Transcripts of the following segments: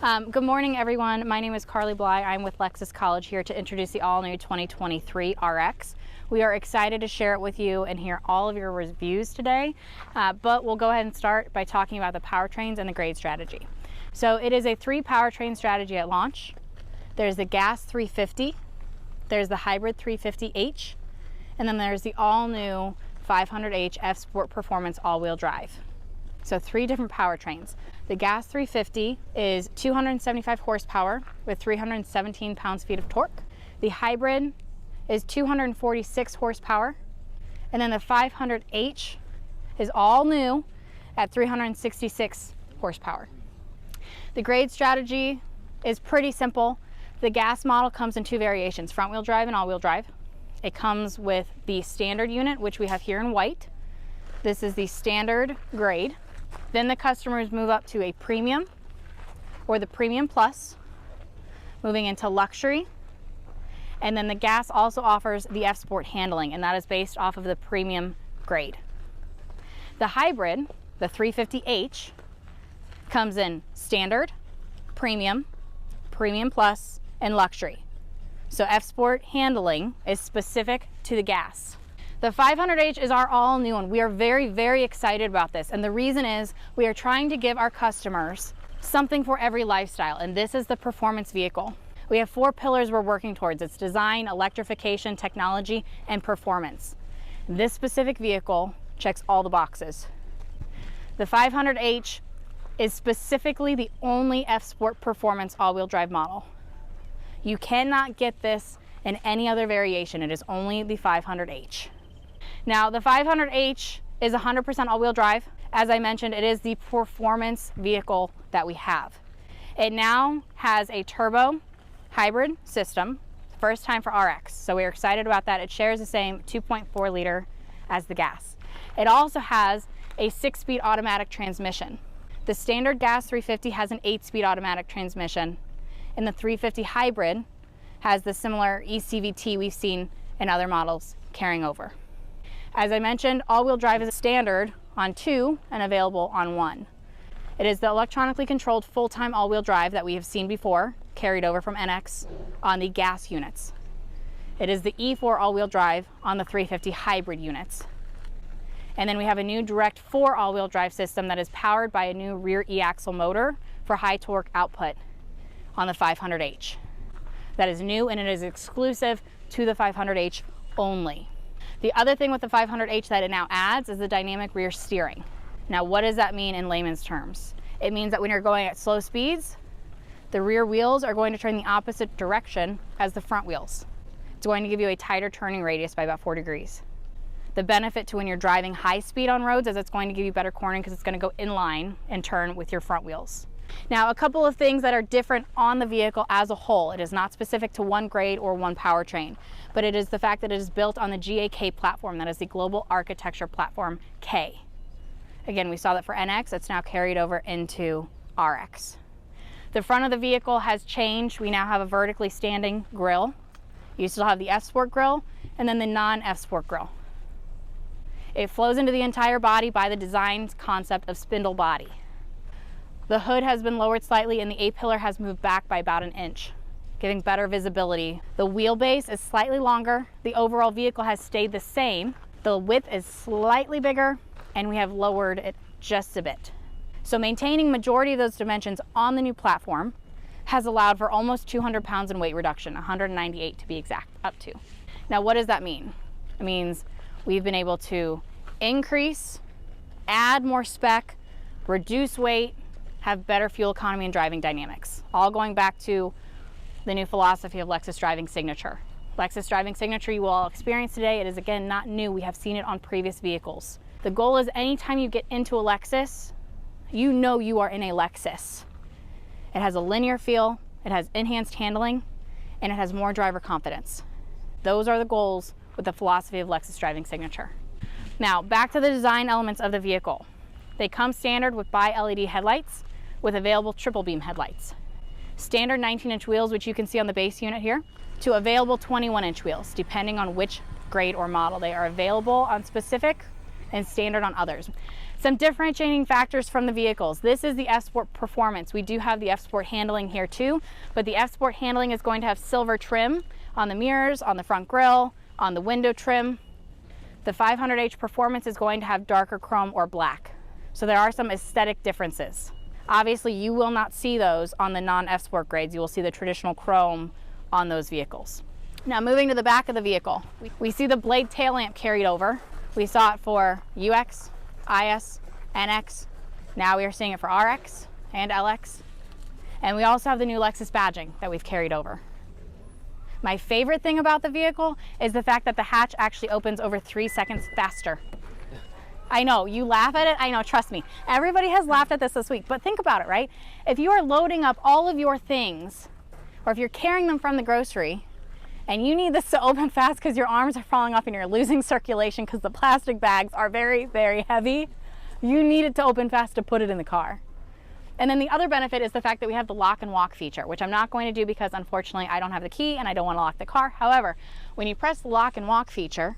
Good morning, everyone. My name is Carley Bly. I'm with Lexus College here to introduce the all-new 2023 RX. We are excited to share it with you and hear all of your reviews today, but we'll go ahead and start by talking about the powertrains and the grade strategy. So it is a 3 powertrain strategy at launch. There's the gas 350, there's the hybrid 350h, and then there's the all-new 500h F Sport Performance all-wheel drive. So 3 different powertrains. The gas 350 is 275 horsepower with 317 pounds-feet of torque. The hybrid is 246 horsepower. And then the 500h is all new at 366 horsepower. The grade strategy is pretty simple. The gas model comes in 2 variations, front-wheel drive and all-wheel drive. It comes with the standard unit, which we have here in white. This is the standard grade. Then the customers move up to a premium or the premium plus, moving into luxury. And then the gas also offers the F Sport handling, and that is based off of the premium grade. The hybrid, the 350h, comes in standard, premium, premium plus, and luxury. So F Sport handling is specific to the gas. The 500h is our all new one. We are very, very excited about this. And the reason is we are trying to give our customers something for every lifestyle. And this is the performance vehicle. We have 4 pillars we're working towards. It's design, electrification, technology, and performance. This specific vehicle checks all the boxes. The 500h is specifically the only F Sport Performance all-wheel drive model. You cannot get this in any other variation. It is only the 500h. Now, the 500h is 100% all-wheel drive. As I mentioned, it is the performance vehicle that we have. It now has a turbo hybrid system, first time for RX, so we're excited about that. It shares the same 2.4 liter as the gas. It also has a 6-speed automatic transmission. The standard gas 350 has an 8-speed automatic transmission, and the 350 hybrid has the similar ECVT we've seen in other models carrying over. As I mentioned, all-wheel drive is standard on 2 and available on 1. It is the electronically controlled full-time all-wheel drive that we have seen before, carried over from NX on the gas units. It is the E4 all-wheel drive on the 350 hybrid units. And then we have a new direct 4 all-wheel drive system that is powered by a new rear e-axle motor for high torque output on the 500h. That is new, and it is exclusive to the 500h only. The other thing with the 500h that it now adds is the dynamic rear steering. Now, what does that mean in layman's terms? It means that when you're going at slow speeds, the rear wheels are going to turn the opposite direction as the front wheels. It's going to give you a tighter turning radius by about 4 degrees. The benefit to when you're driving high speed on roads is it's going to give you better cornering because it's going to go in line and turn with your front wheels. Now, a couple of things that are different on the vehicle as a whole. It is not specific to one grade or one powertrain, but it is the fact that it is built on the GAK platform. That is the Global Architecture Platform K. Again, we saw that for NX. It's now carried over into RX. The front of the vehicle has changed. We now have a vertically standing grille. You still have the F Sport grille and then the non-F Sport grille. It flows into the entire body by the design concept of spindle body. The hood has been lowered slightly and the A-pillar has moved back by about 1 inch, giving better visibility. The wheelbase is slightly longer. The overall vehicle has stayed the same. The width is slightly bigger and we have lowered it just a bit. So maintaining majority of those dimensions on the new platform has allowed for almost 200 pounds in weight reduction, 198 to be exact, up to. Now, what does that mean? It means we've been able to increase, add more spec, reduce weight, have better fuel economy and driving dynamics. All going back to the new philosophy of Lexus Driving Signature. Lexus Driving Signature you will all experience today. It is, again, not new. We have seen it on previous vehicles. The goal is anytime you get into a Lexus, you know you are in a Lexus. It has a linear feel, it has enhanced handling, and it has more driver confidence. Those are the goals with the philosophy of Lexus Driving Signature. Now, back to the design elements of the vehicle. They come standard with bi-LED headlights with available triple beam headlights. Standard 19-inch wheels, which you can see on the base unit here, to available 21-inch wheels, depending on which grade or model. They are available on specific and standard on others. Some differentiating factors from the vehicles. This is the F-Sport Performance. We do have the F-Sport handling here too, but the F-Sport handling is going to have silver trim on the mirrors, on the front grille, on the window trim. The 500H Performance is going to have darker chrome or black. So there are some aesthetic differences. Obviously, you will not see those on the non-F-Sport grades. You will see the traditional chrome on those vehicles. Now moving to the back of the vehicle, we see the blade tail lamp carried over. We saw it for UX, IS, NX. Now we are seeing it for RX and LX. And we also have the new Lexus badging that we've carried over. My favorite thing about the vehicle is the fact that the hatch actually opens over 3 seconds faster. I know, you laugh at it, I know, trust me. Everybody has laughed at this week, but think about it, right? If you are loading up all of your things, or if you're carrying them from the grocery, and you need this to open fast because your arms are falling off and you're losing circulation because the plastic bags are very, very heavy, you need it to open fast to put it in the car. And then the other benefit is the fact that we have the lock and walk feature, which I'm not going to do because unfortunately I don't have the key and I don't want to lock the car. However, when you press the lock and walk feature,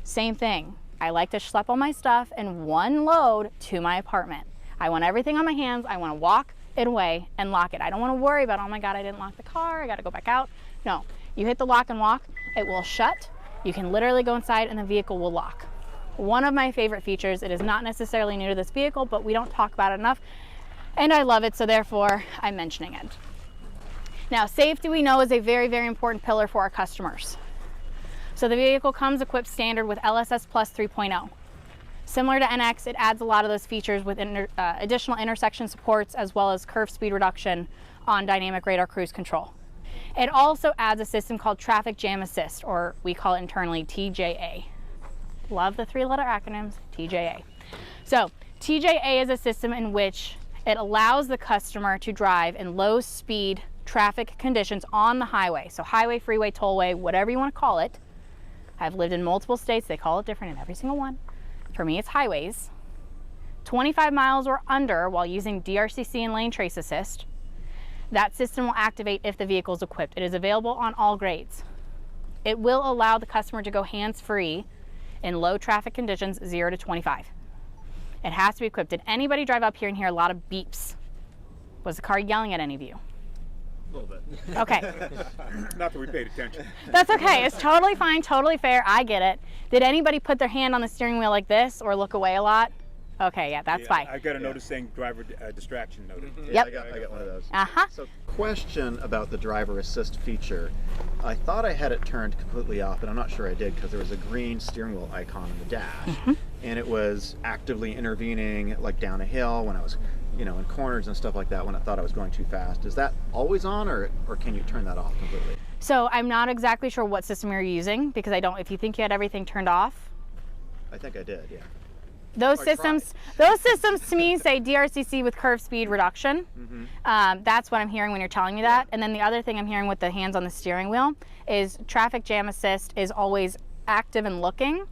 same thing. I like to schlep all my stuff in one load to my apartment. I want everything on my hands. I want to walk it away and lock it. I don't want to worry about, oh my God, I didn't lock the car. I got to go back out. No, you hit the lock and walk, it will shut. You can literally go inside and the vehicle will lock. One of my favorite features. It is not necessarily new to this vehicle, but we don't talk about it enough. And I love it, so therefore I'm mentioning it. Now, safety we know is a very, very important pillar for our customers. So the vehicle comes equipped standard with LSS Plus 3.0. Similar to NX, it adds a lot of those features with additional intersection supports as well as curve speed reduction on dynamic radar cruise control. It also adds a system called Traffic Jam Assist, or we call it internally TJA. Love the 3-letter acronyms, TJA. So TJA is a system in which it allows the customer to drive in low speed traffic conditions on the highway. So highway, freeway, tollway, whatever you want to call it. I've lived in multiple states. They call it different in every single one. For me, it's highways. 25 miles or under while using DRCC and lane trace assist. That system will activate if the vehicle is equipped. It is available on all grades. It will allow the customer to go hands-free in low traffic conditions, 0 to 25. It has to be equipped. Did anybody drive up here and hear a lot of beeps? Was the car yelling at any of you? A little bit. Okay. Not that we paid attention. That's okay. It's totally fine, totally fair. I get it. Did anybody put their hand on the steering wheel like this or look away a lot? Okay, yeah, that's fine. I got a notice saying driver distraction noted. Yeah, Yep. I got one of those. Uh-huh. So, question about the driver assist feature. I thought I had it turned completely off, but I'm not sure I did because there was a green steering wheel icon on the dash, and it was actively intervening, like down a hill when I was, in corners and stuff like that when I thought I was going too fast. Is that always on, or can you turn that off completely? So I'm not exactly sure what system you're using because if you think you had everything turned off. I think I did, yeah. Those systems to me say DRCC with curve speed reduction. That's what I'm hearing when you're telling me that. And then the other thing I'm hearing with the hands on the steering wheel is traffic jam assist is always active and looking.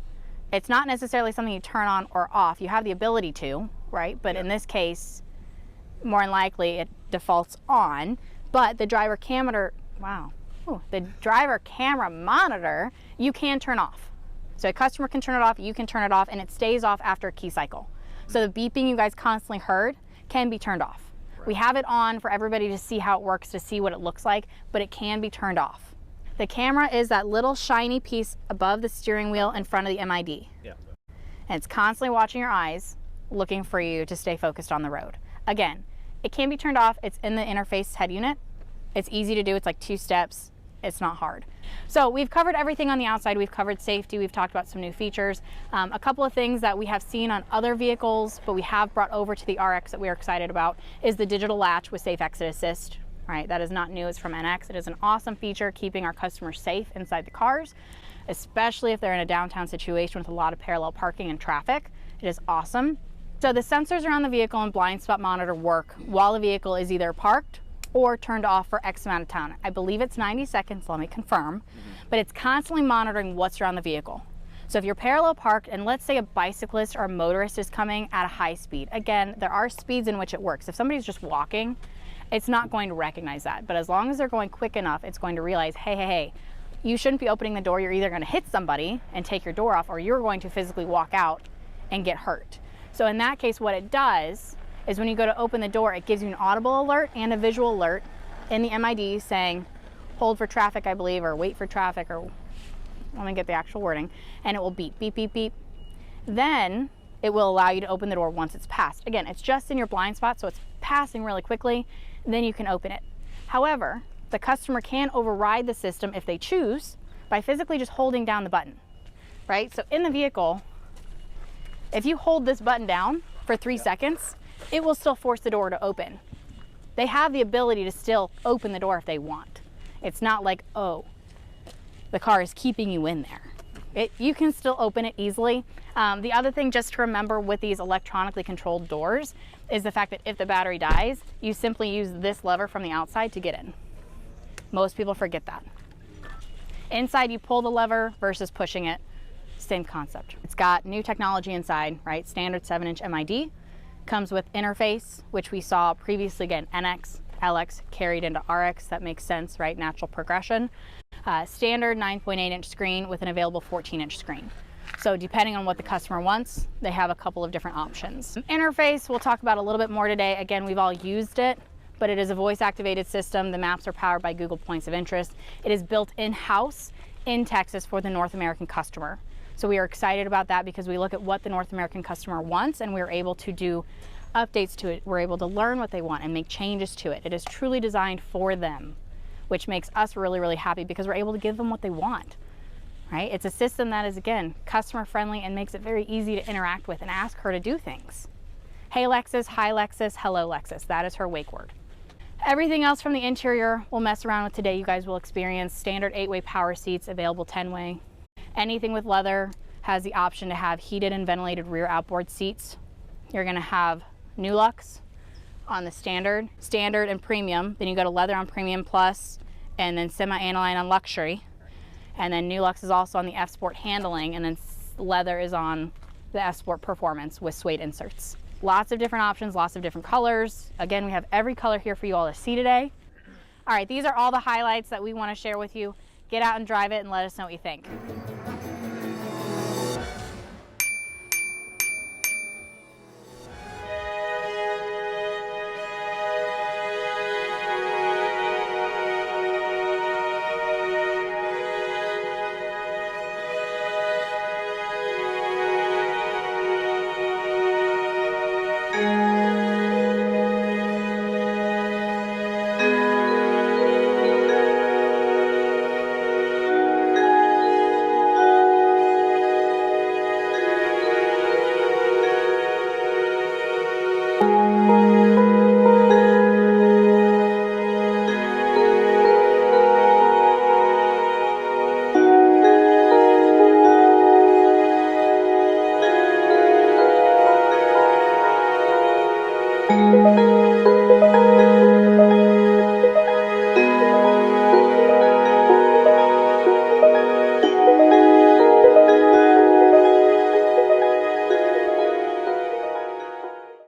It's not necessarily something you turn on or off. You have the ability to, right? But in this case, more than likely it defaults on. But the driver camera, the driver camera monitor, you can turn off. So a customer can turn it off, you can turn it off, and it stays off after a key cycle. So the beeping you guys constantly heard can be turned off. Right. We have it on for everybody to see how it works, to see what it looks like, but it can be turned off. The camera is that little shiny piece above the steering wheel in front of the MID. Yeah. And it's constantly watching your eyes, looking for you to stay focused on the road. Again, it can be turned off. It's in the interface head unit. It's easy to do. It's like 2 steps. It's not hard. So we've covered everything on the outside. We've covered safety. We've talked about some new features. A couple of things that we have seen on other vehicles, but we have brought over to the RX that we are excited about is the digital latch with safe exit assist. Right, that is not new. It's from NX. It is an awesome feature keeping our customers safe inside the cars, especially if they're in a downtown situation with a lot of parallel parking and traffic. It is awesome. So the sensors around the vehicle and blind spot monitor work while the vehicle is either parked or turned off for X amount of time. I believe it's 90 seconds, let me confirm, but it's constantly monitoring what's around the vehicle. So if you're parallel parked and let's say a bicyclist or a motorist is coming at a high speed, again, there are speeds in which it works. If somebody's just walking, it's not going to recognize that. But as long as they're going quick enough, it's going to realize, hey, you shouldn't be opening the door. You're either going to hit somebody and take your door off, or you're going to physically walk out and get hurt. So in that case, what it does is when you go to open the door, it gives you an audible alert and a visual alert in the MID saying, hold for traffic, I believe, or wait for traffic, or let me get the actual wording, and it will beep, beep, beep, beep. Then it will allow you to open the door once it's passed. Again, it's just in your blind spot, so it's passing really quickly, then you can open it. However, the customer can override the system if they choose by physically just holding down the button, right? So in the vehicle, if you hold this button down for 3 seconds, it will still force the door to open. They have the ability to still open the door if they want. It's not like, oh, the car is keeping you in there. You can still open it easily. The other thing just to remember with these electronically controlled doors is the fact that if the battery dies, you simply use this lever from the outside to get in. Most people forget that. Inside, you pull the lever versus pushing it. Same concept. It's got new technology inside, right? Standard 7-inch MID. Comes with interface, which we saw previously, again, NX, LX carried into RX. That makes sense, right? Natural progression. Standard 9.8-inch screen with an available 14-inch screen. So depending on what the customer wants, they have a couple of different options. Interface, we'll talk about a little bit more today. Again, we've all used it, but it is a voice-activated system. The maps are powered by Google Points of Interest. It is built in-house in Texas for the North American customer. So we are excited about that because we look at what the North American customer wants and we're able to do updates to it. We're able to learn what they want and make changes to it. It is truly designed for them, which makes us really, really happy because we're able to give them what they want, right? It's a system that is, again, customer friendly and makes it very easy to interact with and ask her to do things. Hey Lexus, hi Lexus, hello Lexus. That is her wake word. Everything else from the interior we'll mess around with today. You guys will experience standard 8-way power seats, available 10-way. Anything with leather has the option to have heated and ventilated rear outboard seats. You're gonna have Nulux on the standard and premium. Then you go to leather on premium plus, and then semi-aniline on luxury. And then Nulux is also on the F-Sport handling, and then leather is on the F-Sport performance with suede inserts. Lots of different options, lots of different colors. Again, we have every color here for you all to see today. All right, these are all the highlights that we want to share with you. Get out and drive it and let us know what you think. Thank you.